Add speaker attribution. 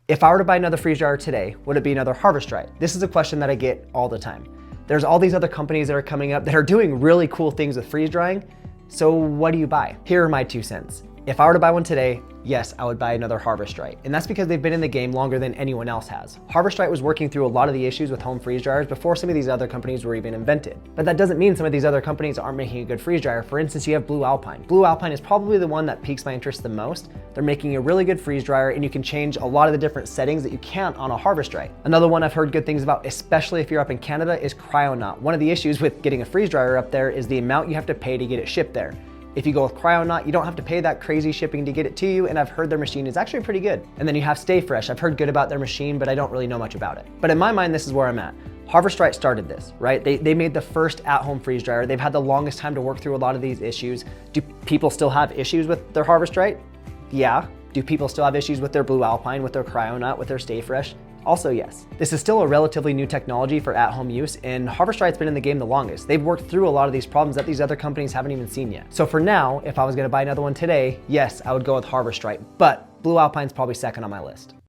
Speaker 1: If I were to buy another freeze dryer today, would it be another Harvest Right? This is a question that I get all the time. There's all these other companies that are coming up that are doing really cool things with freeze drying. So what do you buy? Here are my 2 cents. If I were to buy one today, yes, I would buy another Harvest Right. And that's because they've been in the game longer than anyone else has. Harvest Right was working through a lot of the issues with home freeze dryers before some of these other companies were even invented. But that doesn't mean some of these other companies aren't making a good freeze dryer. For instance, you have Blue Alpine. Blue Alpine is probably the one that piques my interest the most. They're making a really good freeze dryer, and you can change a lot of the different settings that you can't on a Harvest Right. Another one I've heard good things about, especially if you're up in Canada, is Cryonaut. One of the issues with getting a freeze dryer up there is the amount you have to pay to get it shipped there. If you go with Cryonaut, you don't have to pay that crazy shipping to get it to you, and I've heard their machine is actually pretty good. And then you have StayFresh. I've heard good about their machine, but I don't really know much about it. But in my mind, this is where I'm at. Harvest Right started this, right? They made the first at-home freeze dryer. They've had the longest time to work through a lot of these issues. Do people still have issues with their Harvest Right? Yeah. Do people still have issues with their Blue Alpine, with their Cryonaut, with their StayFresh? Also, yes. This is still a relatively new technology for at-home use, and Harvest Right's been in the game the longest. They've worked through a lot of these problems that these other companies haven't even seen yet. So for now, if I was gonna buy another one today, yes, I would go with Harvest Right, but Blue Alpine's probably second on my list.